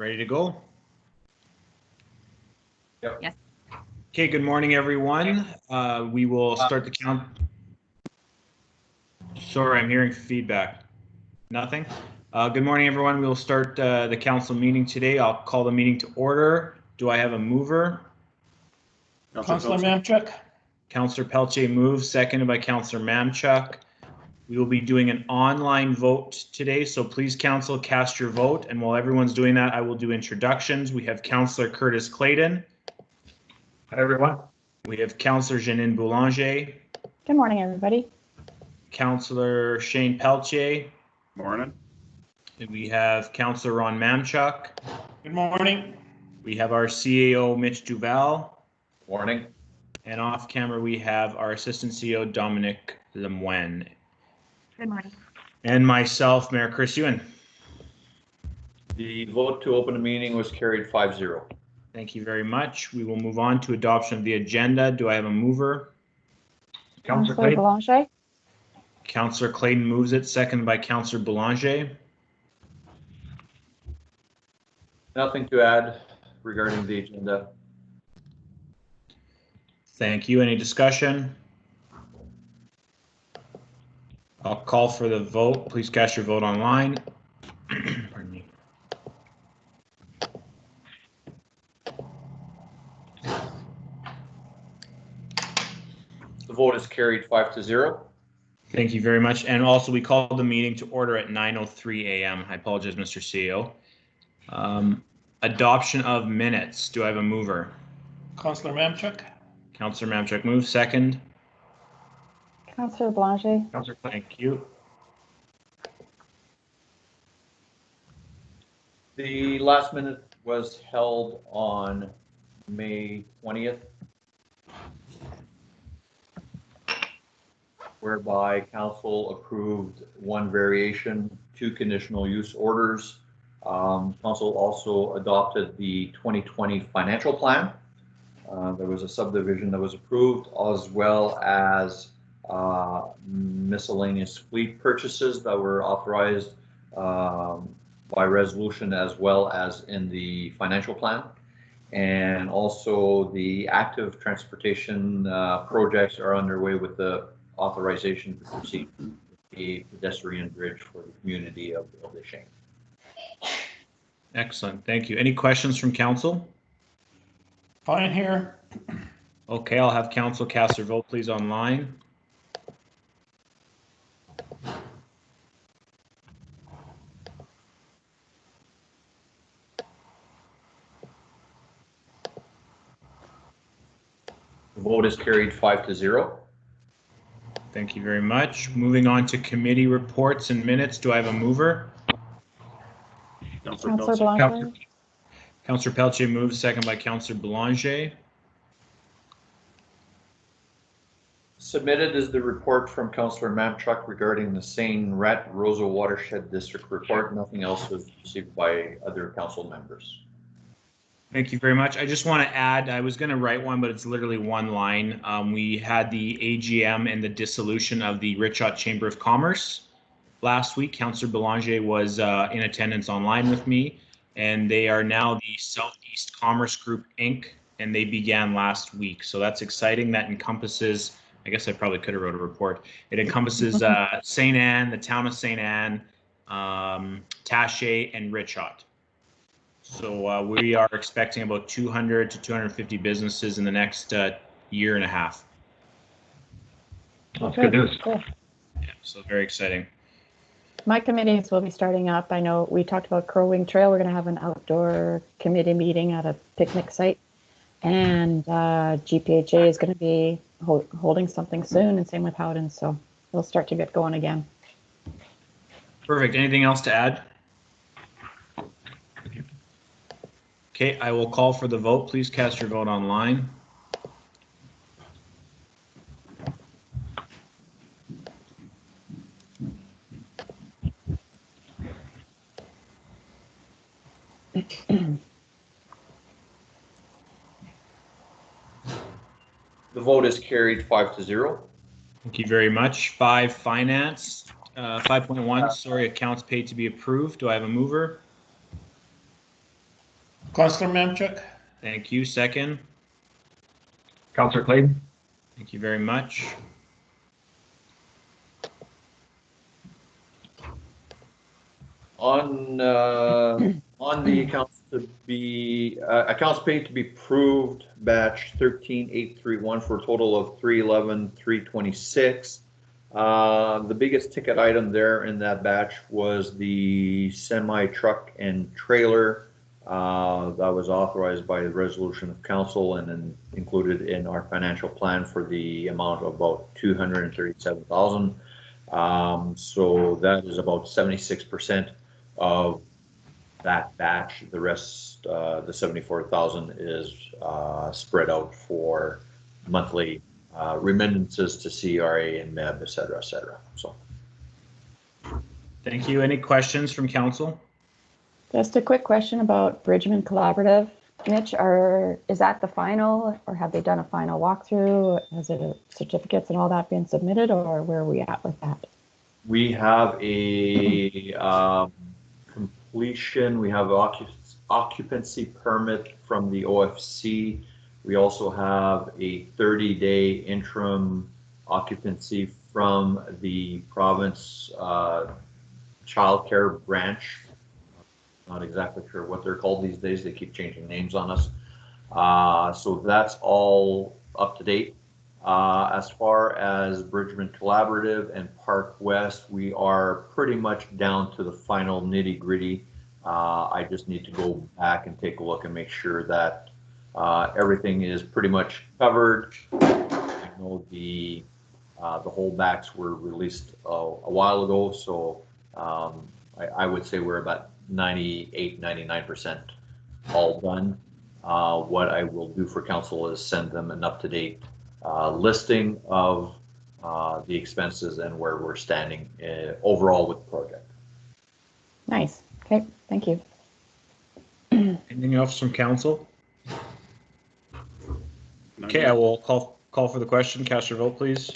Ready to go? Yep. Yes. Okay, good morning, everyone. We will start the count. Sorry, I'm hearing feedback. Nothing? Good morning, everyone. We will start the council meeting today. I'll call the meeting to order. Do I have a mover? Councillor Mamchuk. Councillor Pelletier moves, seconded by Councillor Mamchuk. We will be doing an online vote today, so please, council, cast your vote. And while everyone's doing that, I will do introductions. We have Councillor Curtis Clayton. Hi, everyone. We have Councillor Janine Boulanger. Good morning, everybody. Councillor Shane Pelletier. Morning. And we have Councillor Ron Mamchuk. Good morning. We have our CAO Mitch Duval. Morning. And off camera, we have our Assistant CEO Dominic Lemoine. Good morning. And myself, Mayor Chris Ewan. The vote to open the meeting was carried 5-0. Thank you very much. We will move on to adoption of the agenda. Do I have a mover? Councillor Boulanger. Councillor Clayton moves it, seconded by Councillor Boulanger. Nothing to add regarding the agenda. Thank you. Any discussion? I'll call for the vote. Please cast your vote online. Pardon me. The vote is carried 5-0. Thank you very much. And also, we called the meeting to order at 9:03 a.m. I apologize, Mr. CEO. Adoption of minutes. Do I have a mover? Councillor Mamchuk. Councillor Mamchuk moves, second. Councillor Boulanger. Councillor, thank you. The last minute was held on May 20th, whereby council approved one variation, 2 conditional use orders. Council also adopted the 2020 financial plan. There was a subdivision that was approved, as well as miscellaneous fleet purchases that were authorized by resolution, as well as in the financial plan. And also the active transportation projects are underway with the authorization to proceed with a pedestrian bridge for the community of Lishane. Excellent. Thank you. Any questions from council? Fine here. Okay, I'll have council cast their vote, please, online. The vote is carried 5-0. Thank you very much. Moving on to committee reports and minutes. Do I have a mover? Councillor Boulanger. Councillor Pelletier moves, second by Councillor Boulanger. Submitted is the report from Councillor Mamchuk regarding the Seine-Rhett Roseau Watershed District report. Nothing else was received by other council members. Thank you very much. I just want to add, I was going to write one, but it's literally one line. We had the AGM and the dissolution of the Richot Chamber of Commerce last week. Councillor Boulanger was in attendance online with me, and they are now the Southeast Commerce Group, Inc., and they began last week. So that's exciting. That encompasses, I guess I probably could have wrote a report. It encompasses St. Anne, the town of St. Anne, Taché, and Richot. So we are expecting about 200 to 250 businesses in the next year and a half. That's good news. Cool. Yeah, so very exciting. My committees will be starting up. I know we talked about Crow Wing Trail. We're going to have an outdoor committee meeting at a picnic site. And GPHA is going to be holding something soon, and same with Howden. So we'll start to get going again. Perfect. Anything else to add? Okay, I will call for the vote. Please cast your vote online. The vote is carried 5-0. Thank you very much. 5, finance. 5.1, sorry, accounts paid to be approved. Do I have a mover? Counselor Mamchuk, Thank you. Second. Councillor Clayton. Thank you very much. On the accounts to be, accounts paid to be approved, batch 13831 for a total of 311,326. The biggest ticket item there in that batch was the semi truck and trailer that was authorized by the resolution of council and then included in our financial plan for the amount of about 237,000. So that is about 76% of that batch. The rest, the 74,000 is spread out for monthly remittances to CRA and MEB, et cetera, et cetera. So. Thank you. Any questions from council? Just a quick question about Bridgman Collaborative. Mitch, is that the final, or have they done a final walkthrough? Has it certificates and all that been submitted, or where are we at with that? We have a completion. We have occupancy permit from the OFC. We also have a 30-day interim occupancy from the province childcare branch. Not exactly sure what they're called these days. They keep changing names on us. So that's all up to date. As far as Bridgman Collaborative and Park West, we are pretty much down to the final nitty gritty. I just need to go back and take a look and make sure that everything is pretty much covered. I know the holdbacks were released a while ago, so I would say we're about 98, 99% all done. What I will do for council is send them an up-to-date listing of the expenses and where we're standing overall with the project. Nice. Okay, thank you. Anything else from council? Okay, I will call for the question. Cast your vote, please.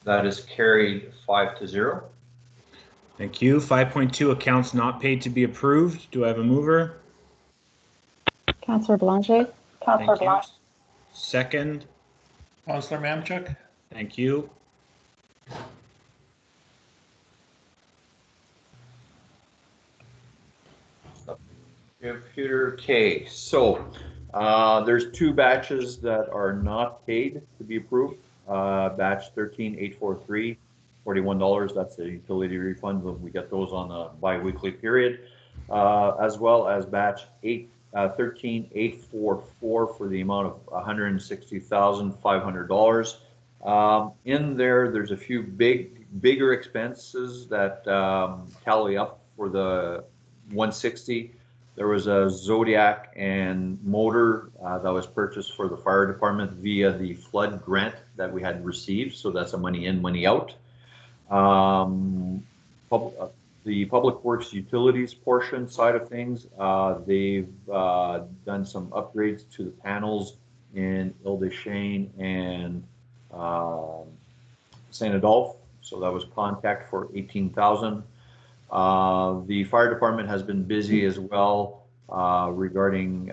That is carried 5-0. Thank you. 5.2 accounts not paid to be approved. Do I have a mover? Councillor Belanger. Thank you. Second. Counselor Mamchuk, Thank you. Computer K. So there's two batches that are not paid to be approved. Batch 13843, $41. That's a utility refund. We get those on a bi-weekly period, as well as batch 13844 for the amount of $160,500. In there's a few bigger expenses that tally up for the 160. There was a Zodiac and motor that was purchased for the fire department via the flood grant that we had received. So that's a money in, money out. The public works utilities portion side of things, they've done some upgrades to the panels in Ile-des-Chênes and St. Adolphe. So that was contact for 18,000. The fire department has been busy as well regarding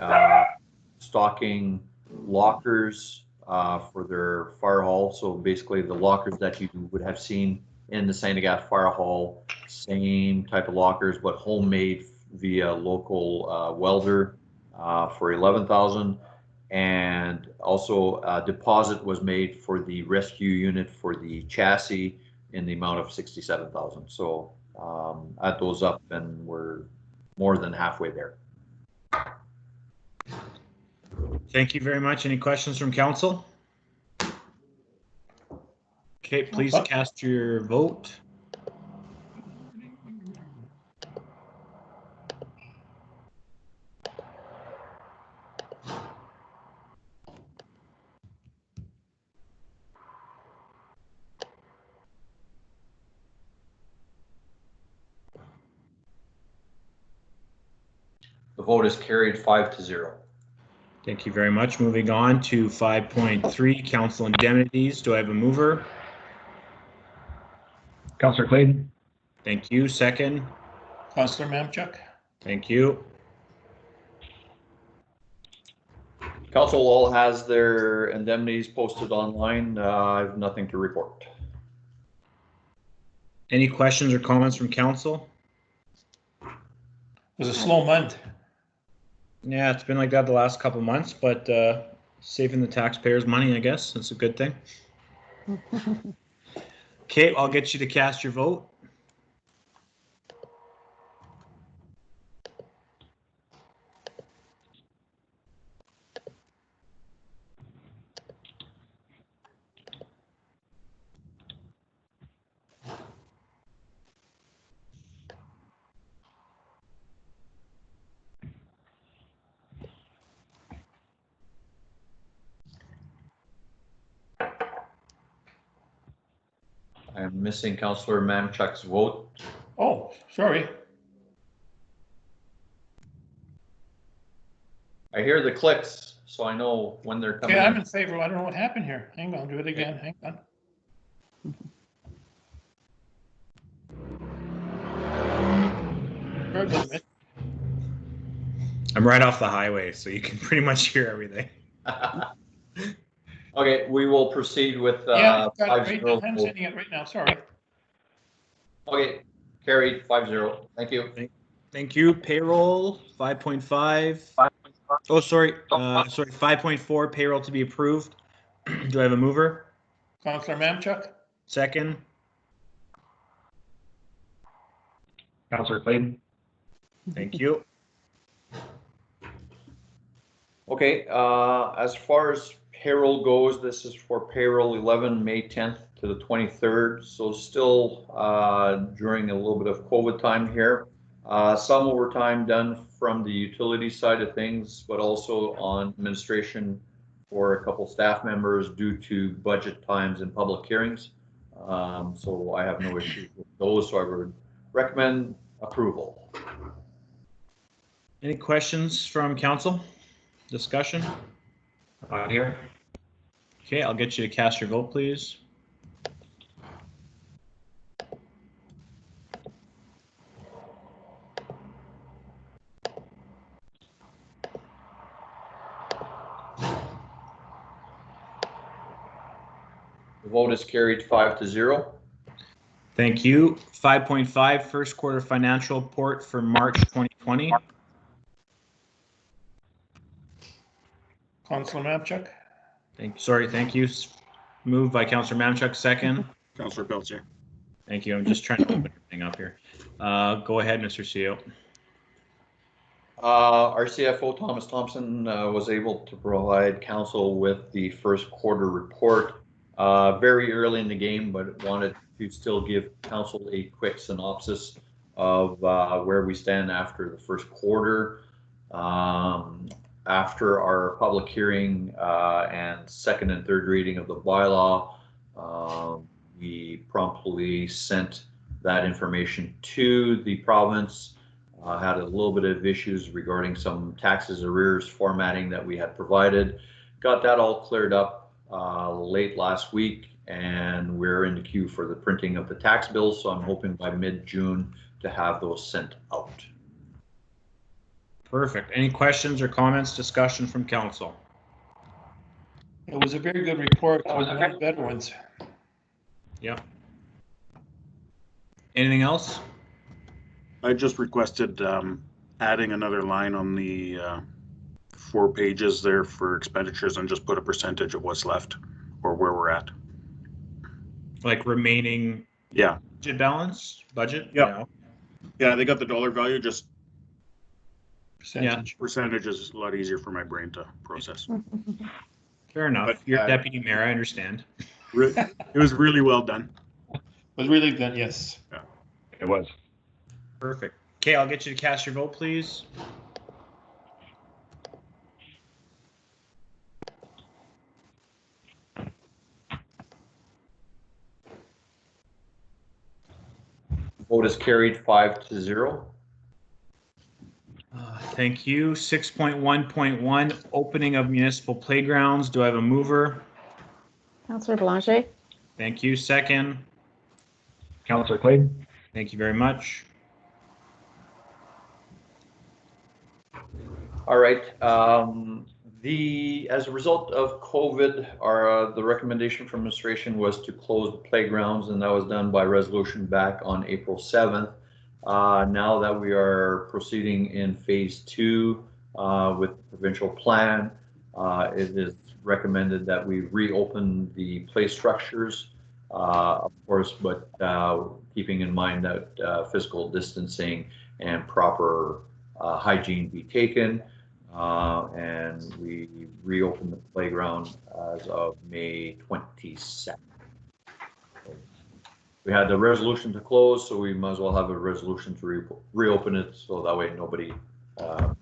stocking lockers for their fire hall. So basically the lockers that you would have seen in the St. Agathe Fire Hall, same type of lockers, but homemade via local welder for 11,000. And also a deposit was made for the rescue unit for the chassis in the amount of 67,000. So add those up and we're more than halfway there. Thank you very much. Any questions from council? Okay, please cast your vote. The vote is carried 5-0. Thank you very much. Moving on to 5.3, council indemnities. Do I have a mover? Councillor Clayton. Thank you. Second. Counselor Mamchuk, Thank you. Council all has their indemnities posted online. I have nothing to report. Any questions or comments from council? it was a slow month. Yeah, it's been like that the last couple months, but saving the taxpayers money, I guess. That's a good thing. Okay, I'll get you to cast your vote. I'm missing Councillor Mamchuk's vote. Oh, sorry. I hear the clicks, so I know when they're coming Okay, I'm in. in favor. I don't know what happened here. Hang on, do it again. Hang on. Very good, Mitch. I'm right off the highway, so you can pretty much hear everything. Okay, we will proceed with Yeah, got it right 5-0 now. I'm vote. sending it right now. Sorry. Okay, carried 5-0. Thank you. Thank you. Payroll 5.5. Oh, sorry. Sorry, 5.4 payroll to be approved. Do I have a mover? Counselor Mamchuk, Second. Councillor Clayton. Thank you. Okay, as far as payroll goes, this is for payroll 11 May 10th to the 23rd. So still during a little bit of COVID time here. Some overtime done from the utility side of things, but also on administration for a couple staff members due to budget times and public hearings. So I have no issues with those, so I would recommend approval. Any questions from council? Discussion? Not here. Okay, I'll get you to cast your vote, please. The vote is carried 5-0. Thank you. 5.5, first quarter financial report for March 2020. Counselor Mamchuk, Thank you. Moved by Councillor Mamchuk, second. Councillor Pelletier. Thank you. I'm just trying to open everything up here. Go ahead, Mr. CEO. Our CFO, Thomas Thompson, was able to provide council with the first quarter report very early in the game, but wanted to still give council a quick synopsis of where we stand after the first quarter. After our public hearing and second and third reading of the bylaw, we promptly sent that information to the province. Had a little bit of issues regarding some taxes arrears formatting that we had provided. Got that all cleared up late last week, and we're in the queue for the printing of the tax bills. So I'm hoping by mid-June to have those sent out. Perfect. Any questions or comments, discussion from council? it was a very good report. It was one of the better ones. Yep. Anything else? I just requested adding another line on the 4 pages there for expenditures and just put a percentage of what's left or where we're at. Like remaining Yeah. budget balance? Budget? Yep. Yeah, they got the dollar value, just Percentage. percentage is a lot easier for my brain to process. Fair enough. But, You're deputy mayor, I understand. It was really well done. Was really good, yes. It was. Perfect. Okay, I'll get you to cast your vote, please. Vote is carried 5-0. Thank you. 6.1.1, opening of municipal playgrounds. Do I have a mover? Councillor Belanger, Thank you. Second. Councillor Clayton? Thank you very much. All right. As a result of COVID, the recommendation from administration was to close the playgrounds, and that was done by resolution back on April 7th. Now that we are proceeding in phase 2 with the provincial plan, it is recommended that we reopen the play structures, of course, but keeping in mind that physical distancing and proper hygiene be taken. And we reopened the playground as of May 22nd. We had the resolution to close, so we might as well have a resolution to reopen it, so that way nobody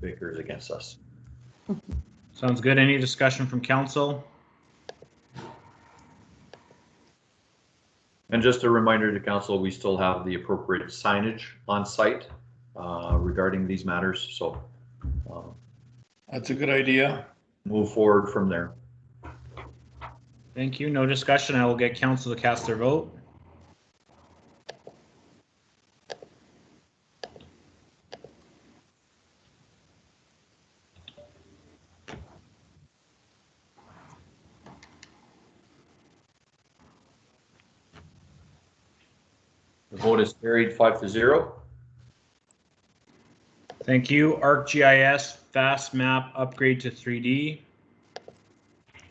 bickers against us. Sounds good. Any discussion from council? And just a reminder to council, we still have the appropriate signage on site regarding these matters, so That's a good idea. move forward from there. Thank you. No discussion. I will get council to cast their vote. The vote is carried 5-0. Thank you. ArcGIS Fast Map upgrade to 3D.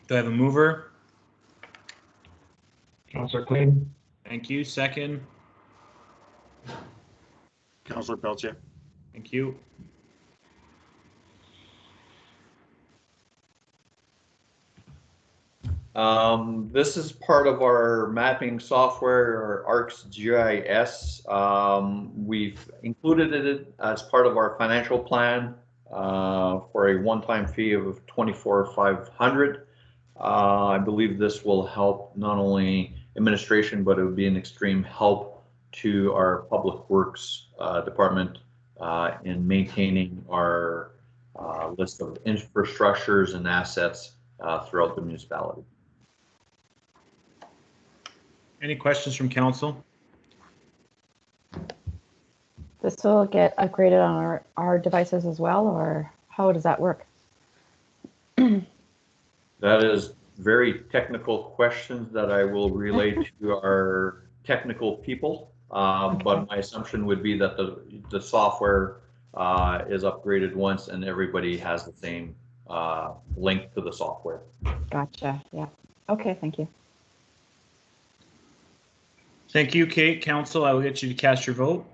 Do I have a mover? Councillor Clayton? Thank you. Second. Councillor Pelletier. Thank you. This is part of our mapping software, our ArcGIS. We've included it as part of our financial plan for a one-time fee of $24,500. I believe this will help not only administration, but it would be an extreme help to our public works department in maintaining our list of infrastructures and assets throughout the municipality. Any questions from council? this will get upgraded on our devices as well, or how does that work? That is very technical questions that I will relay to our technical people. But my assumption would be that the software is upgraded once and everybody has the same link to the software. Gotcha. Yeah. Okay. Thank you. Thank you, Kate. Council, I will get you to cast your vote.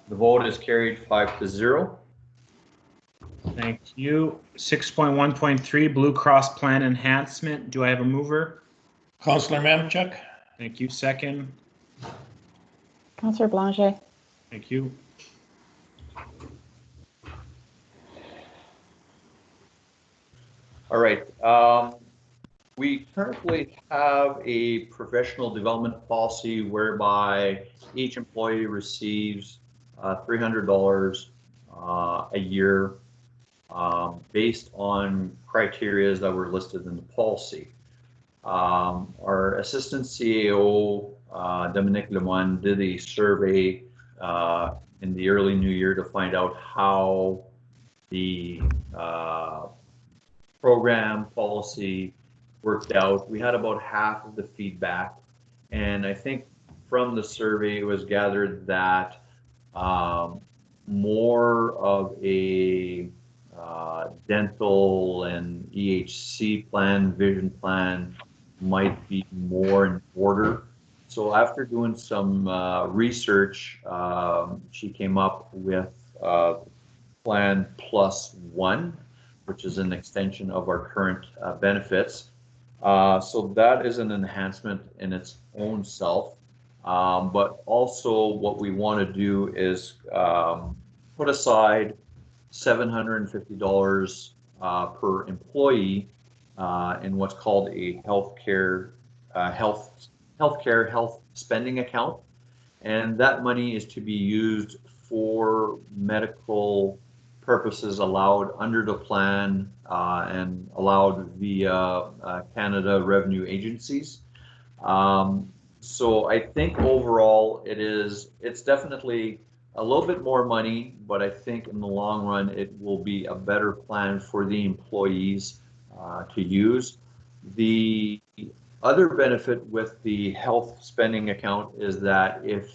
The vote is carried 5-0. Thank you. 6.1.3 Blue Cross Plan Enhancement. Do I have a mover? Councillor Mamchuk? Thank you. Second. Councillor Belanger. Thank you. All right. We currently have a professional development policy whereby each employee receives $300 a year based on criteria that were listed in the policy. Our assistant CAO, Dominique Lemoine, did a survey in the early new year to find out how the program policy worked out. We had about half of the feedback, and I think from the survey it was gathered that more of a dental and EHC plan, vision plan might be more in order. So after doing some research, she came up with Plan Plus One, which is an extension of our current benefits. So that is an enhancement in its own self. But also what we want to do is put aside $750 per employee in what's called a health spending account, and that money is to be used for medical purposes allowed under the plan and allowed via Canada revenue agencies. So I think overall it's definitely a little bit more money, but I think in the long run it will be a better plan for the employees to use. The other benefit with the health spending account is that if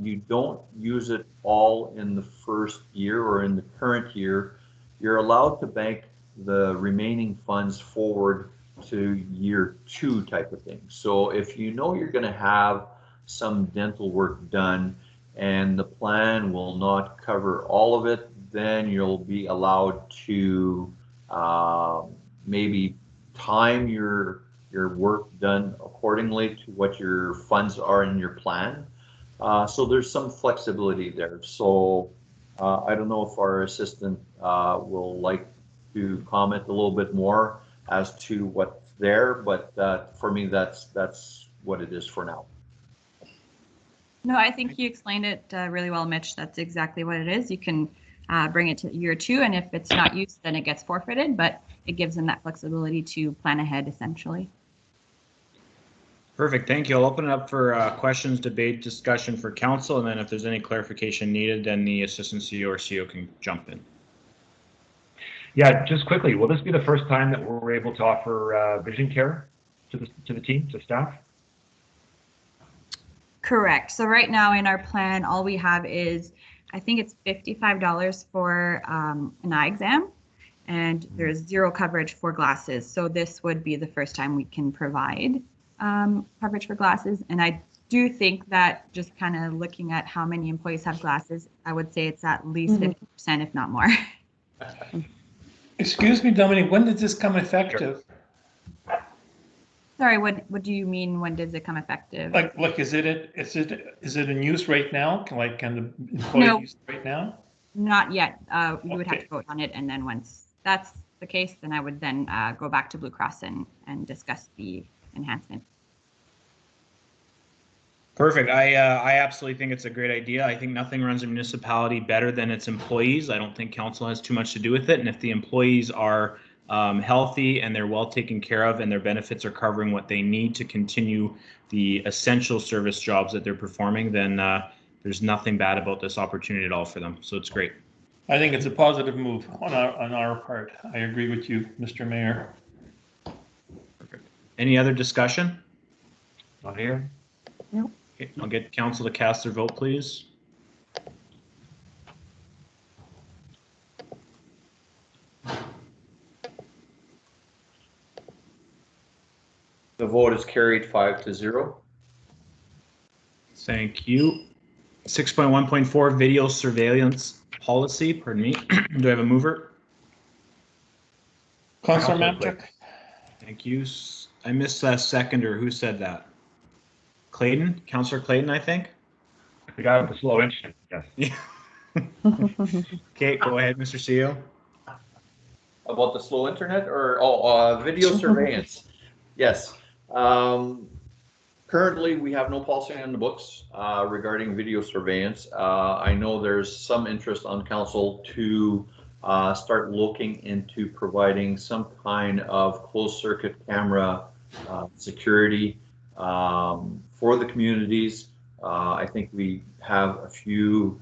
you don't use it all in the first year or in the current year, you're allowed to bank the remaining funds forward to year 2 type of thing. So if you know you're going to have some dental work done and the plan will not cover all of it, then you'll be allowed to maybe time your work done accordingly to what your funds are in your plan. So there's some flexibility there. So I don't know if our assistant will like to comment a little bit more as to what's there, but for me, that's what it is for now. No, I think you explained it really well, Mitch. That's exactly what it is. You can bring it to year 2, and if it's not used, then it gets forfeited, but it gives them that flexibility to plan ahead, essentially. Perfect. Thank you. I'll open it up for questions, debate, discussion for council, and then if there's any clarification needed, then the assistant CEO or CEO can jump in. Yeah, just quickly, will this be the first time that we're able to offer vision care to the team, to staff? Correct. So right now in our plan, all we have is, I think it's $55 for an eye exam, and there's 0 coverage for glasses. So this would be the first time we can provide coverage for glasses. And I do think that just kind of looking at how many employees have glasses, I would say it's at least 50%, if not more. Excuse me, Dominic, when did this come effective? Sorry, what do you mean? When does it come effective? Like, is it in use right now? Can the employee use it right now? Not yet. We would have to vote on it, and then once that's the case, then I would then go back to Blue Cross and discuss the enhancement. Perfect. I absolutely think it's a great idea. I think nothing runs a municipality better than its employees. I don't think council has too much to do with it. And if the employees are healthy and they're well taken care of and their benefits are covering what they need to continue the essential service jobs that they're performing, then there's nothing bad about this opportunity at all for them. So it's great. I think it's a positive move on our part. I agree with you, Mr. Mayor. Perfect. Any other discussion? Not here. No. Okay, I'll get council to cast their vote, please. The vote is carried 5-0. Thank you. 6.1.4 video surveillance policy. Pardon me. Do I have a mover? Councillor Mamchuk. Thank you. I missed that seconder. Who said that? Clayton? Councillor Clayton, I think. The guy with the slow internet, yes. Yeah. Okay, go ahead, Mr. CEO. About the slow internet or video surveillance? Yes. Currently, we have no policy on the books regarding video surveillance. I know there's some interest on council to start looking into providing some kind of closed circuit camera security for the communities. I think we have a few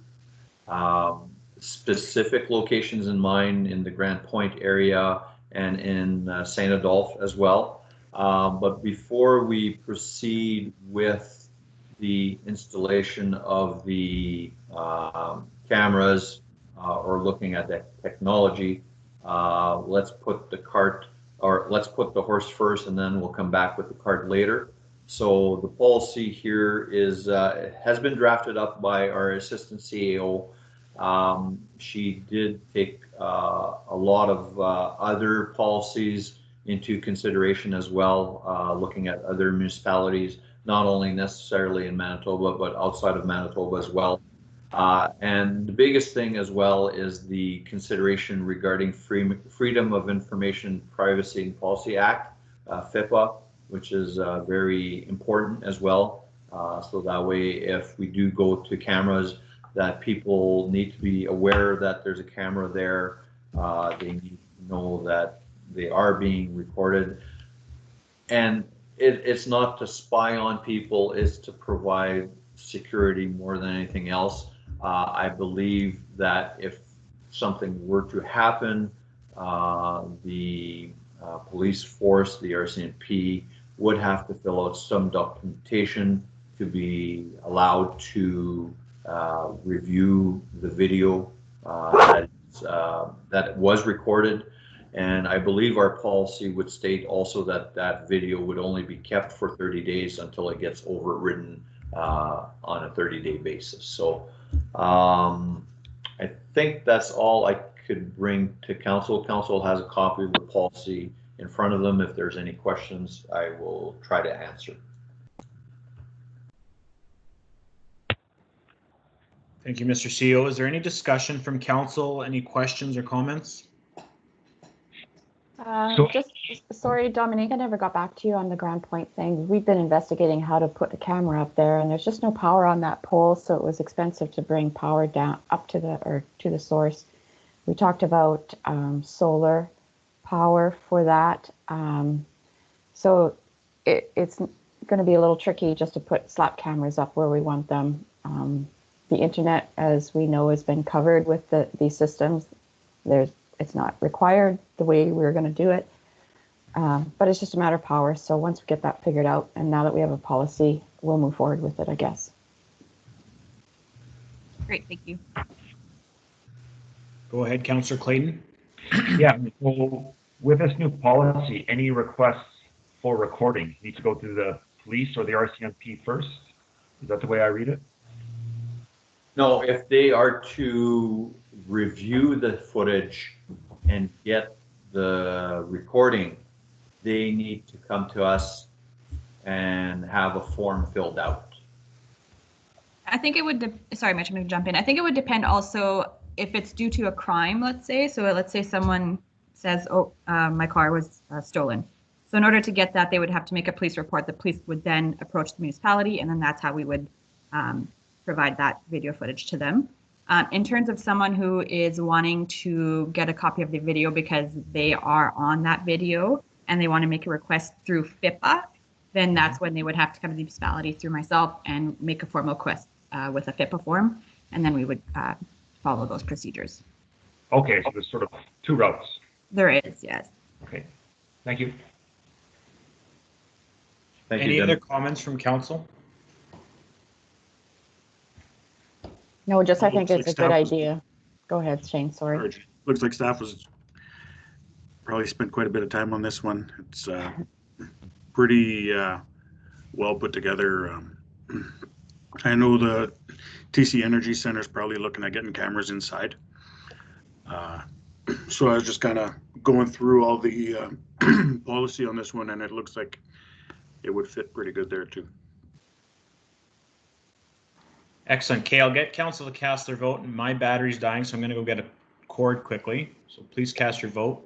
specific locations in mind in the Grand Point area and in St. Adolphe as well. But before we proceed with the installation of the cameras or looking at that technology, let's put the horse first, and then we'll come back with the cart later. So the policy here is has been drafted up by our assistant CEO. She did take a lot of other policies into consideration as well, looking at other municipalities, not only necessarily in Manitoba, but outside of Manitoba as well. And the biggest thing as well is the consideration regarding Freedom of Information Privacy and Policy Act, FIPA, which is very important as well. So that way, if we do go to cameras, that people need to be aware that there's a camera there. They need to know that they are being recorded. And it's not to spy on people, it's to provide security more than anything else. I believe that if something were to happen, the police force, the RCMP, would have to fill out some documentation to be allowed to review the video that was recorded. And I believe our policy would state also that that video would only be kept for 30 days until it gets overridden on a 30-day basis. So I think that's all I could bring to council. Council has a copy of the policy in front of them. If there's any questions, I will try to answer. Thank you, Mr. CEO. Is there any discussion from council? Any questions or comments? Sorry, Dominique, I never got back to you on the Grand Point thing. We've been investigating how to put a camera up there, and there's just no power on that pole, so it was expensive to bring power down up to the source. We talked about solar power for that, so it's going to be a little tricky just to put slap cameras up where we want them. The internet, as we know, has been covered with these systems. It's not required the way we're going to do it, but it's just a matter of power. So once we get that figured out, and now that we have a policy, we'll move forward with it, I guess. Great, thank you. Go ahead, Councillor Clayton. Yeah, so with this new policy, any requests for recording need to go through the police or the RCMP first? Is that the way I read it? No, if they are to review the footage and get the recording, they need to come to us and have a form filled out. I think it would, sorry, Mitch, I'm going to jump in. I think it would depend also if it's due to a crime, let's say. So let's say someone says, oh, my car was stolen. So in order to get that, they would have to make a police report. The police would then approach the municipality, and then that's how we would provide that video footage to them. In terms of someone who is wanting to get a copy of the video because they are on that video and they want to make a request through FIPA, then that's when they would have to come to the municipality through myself and make a formal request with a FIPA form, and then we would follow those procedures. Okay, so there's sort of two routes. There is, yes. Okay, thank you. Thank you, Any Jim. other comments from council? No, just I think Looks it's like a good staff was- idea. Go ahead, Shane, sorry. Looks like staff was probably spent quite a bit of time on this one. It's pretty well put together. I know the TC Energy Center is probably looking at getting cameras inside. So I was just kind of going through all the policy on this one, and it looks like it would fit pretty good there too. Excellent. Okay, I'll get council to cast their vote, and my battery's dying, so I'm going to go get a cord quickly. So please cast your vote.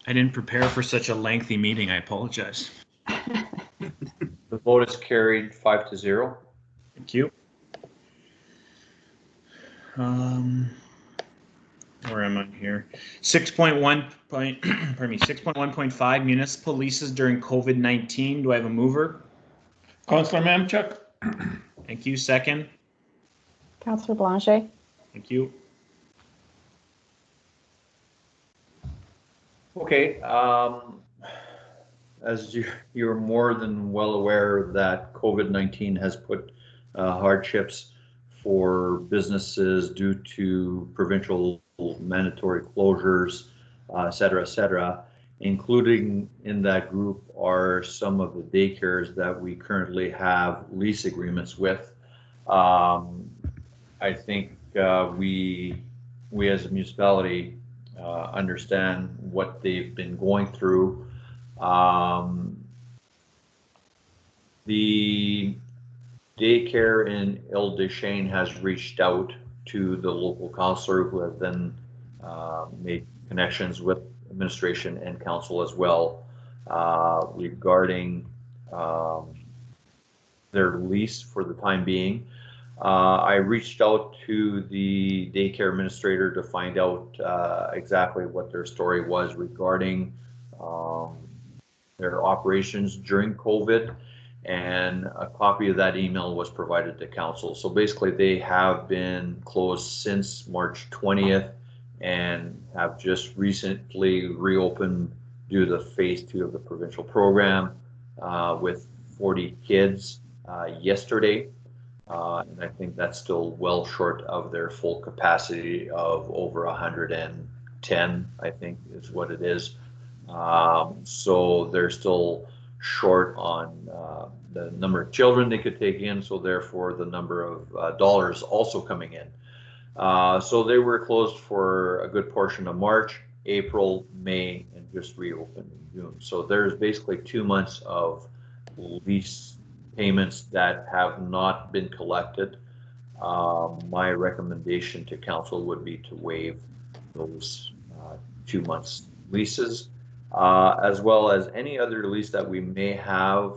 I didn't prepare for such a lengthy meeting. I apologize. The vote is carried 5-0. Thank you. Where am I here? 6.1 point, pardon me, 6.1.5 municipal leases during COVID-19. Do I have a mover? Councillor Mamchuk? Thank you. Second. Councillor Blanchet? Thank you. Okay, as you're more than well aware that COVID-19 has put hardships for businesses due to provincial mandatory closures, et cetera, Including in that group are some of the daycares that we currently have lease agreements with. I think we as a municipality understand what they've been going through. The daycare in Ile-des-Chênes has reached out to the local counselor, who has then made connections with administration and council as well regarding their lease for the time being. I reached out to the daycare administrator to find out exactly what their story was regarding their operations during COVID, and a copy of that email was provided to council. So basically they have been closed since March 20th and have just recently reopened due to phase 2 of the provincial program with 40 kids yesterday. And I think that's still well short of their full capacity of over 110, I think is what it is. So they're still short on the number of children they could take in, so therefore the number of dollars also coming in. So they were closed for a good portion of March, April, May, and just reopened in June. So there's basically 2 months of lease payments that have not been collected. My recommendation to council would be to waive those 2 months leases, as well as any other lease that we may have.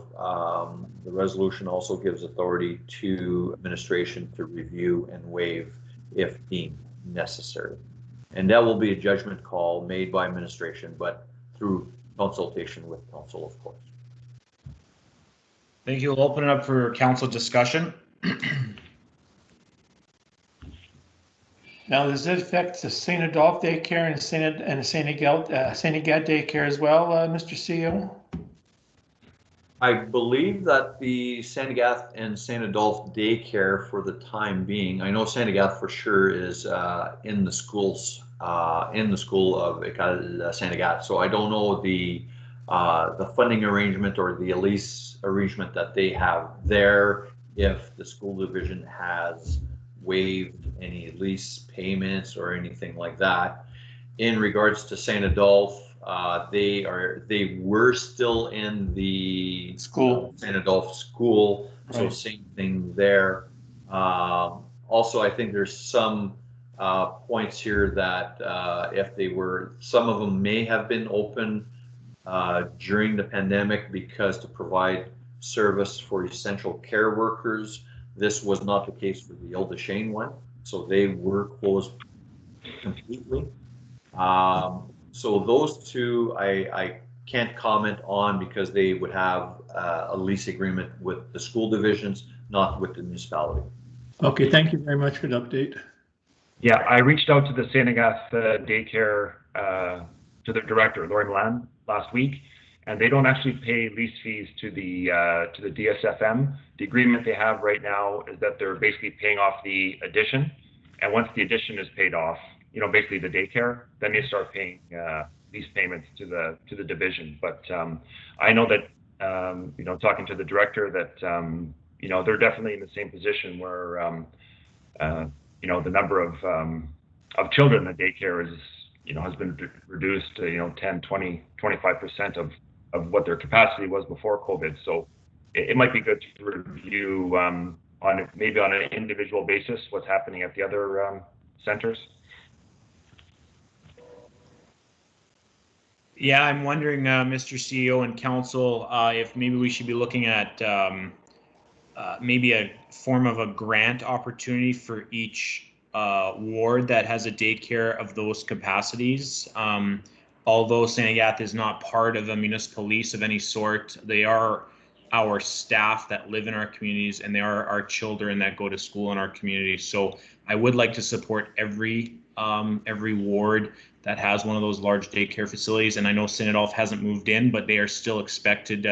The resolution also gives authority to administration to review and waive if deemed necessary. And that will be a judgment call made by administration, but through consultation with council, of course. Thank you. We'll open it up for council discussion. Now, does it affect the St. Adolphe daycare and St. Agathe daycare as well, Mr. CEO? I believe that the St. Agathe and St. Adolphe daycare for the time being, I know St. Agathe for sure is in the schools, in the school of École St. Agathe. So I don't know the funding arrangement or the lease arrangement that they have there, if the school division has waived any lease payments or anything like that. In regards to St. Adolphe, they were still in the School. St. Adolphe school, so Right. same thing there. Also, I think there's some points here that if they were, some of them may have been open during the pandemic because to provide service for essential care workers. This was not the case for the Ile-des-Chênes one, so they were closed completely. So those two I can't comment on because they would have a lease agreement with the school divisions, not with the municipality. Okay, thank you very much for the update. Yeah, I reached out to the St. Agathe daycare, to their director, Lauren Land, last week, and they don't actually pay lease fees to the DSFM. The agreement they have right now is that they're basically paying off the addition, and once the addition is paid off, you know, basically the daycare, then they start paying lease payments to the division. But I know that you know, talking to the director, that you know, they're definitely in the same position where you know, the number of children in the daycare is, you know, has been reduced to, you know, 10, 20, 25% of what their capacity was before COVID. So it might be good to review maybe on an individual basis what's happening at the other centers. Yeah, I'm wondering, Mr. CEO and council, if maybe we should be looking at maybe a form of a grant opportunity for each ward that has a daycare of those capacities. Although St. Agathe is not part of a municipal lease of any sort, they are our staff that live in our communities, and they are our children that go to school in our communities. So I would like to support every ward that has one of those large daycare facilities. And I know St. Adolphe hasn't moved in, but they are still expected,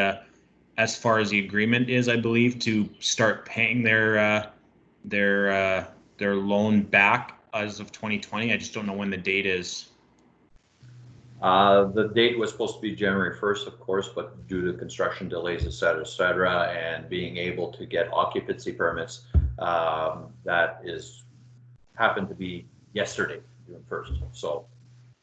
as far as the agreement is, I believe, to start paying their loan back as of 2020. I just don't know when the date is. The date was supposed to be January 1st, of course, but due to construction delays, et cetera, and being able to get occupancy permits, that is happened to be yesterday, June 1st. So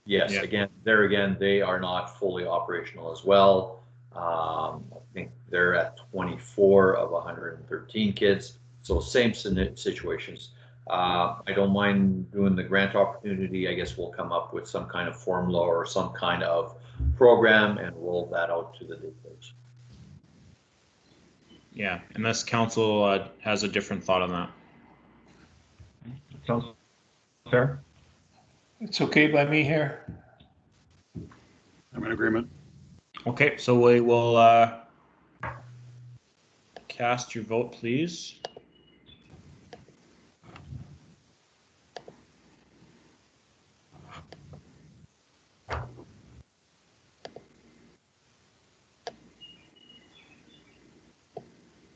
yes, Yeah. again, they are not fully operational as well. I think they're at 24 of 113 kids. So same situations. I don't mind doing the grant opportunity. I guess we'll come up with some kind of formula or some kind of program and roll that out to the daycares. Yeah, unless council has a different thought on that. Sounds fair. It's okay by me here. I'm in agreement. Okay, so we will cast your vote, please.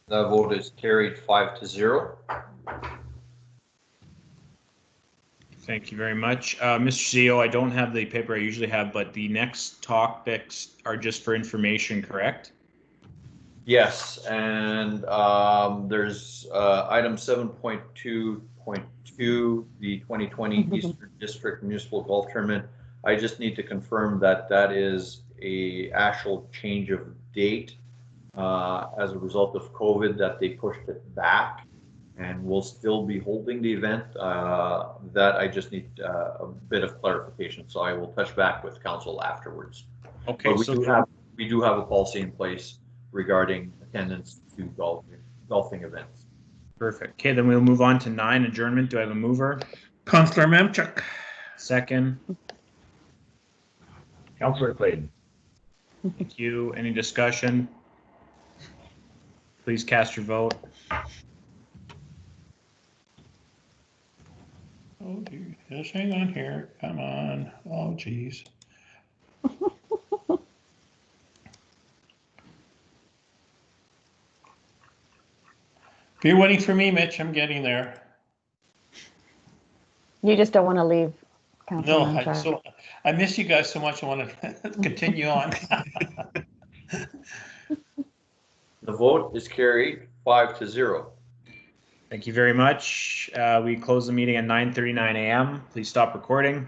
The vote is carried 5-0. Thank you very much. Mr. CEO, I don't have the paper I usually have, but the next topics are just for information, correct? Yes, and there's item 7.2.2, the 2020 Eastern District Municipal Golf Tournament. I just need to confirm that that is a actual change of date as a result of COVID, that they pushed it back, and we'll still be holding the event. That I just need a bit of clarification, so I will touch back with council afterwards. Okay, But we so do have a policy in place regarding attendance to golfing events. perfect. Okay, then we'll move on to 9, adjournment. Do I have a mover? Councillor Memchuk. Second. Councillor Clayton. Thank you. Any discussion? Please cast your vote. Oh, dear. Just hang on here. Come on. Oh, geez. If you're waiting for me, Mitch, I'm getting there. You just don't want to leave, No, Councilor. I miss you guys so much. I want to continue on. The vote is carried 5-0. Thank you very much. We close the meeting at 9:39 a.m. Please stop recording.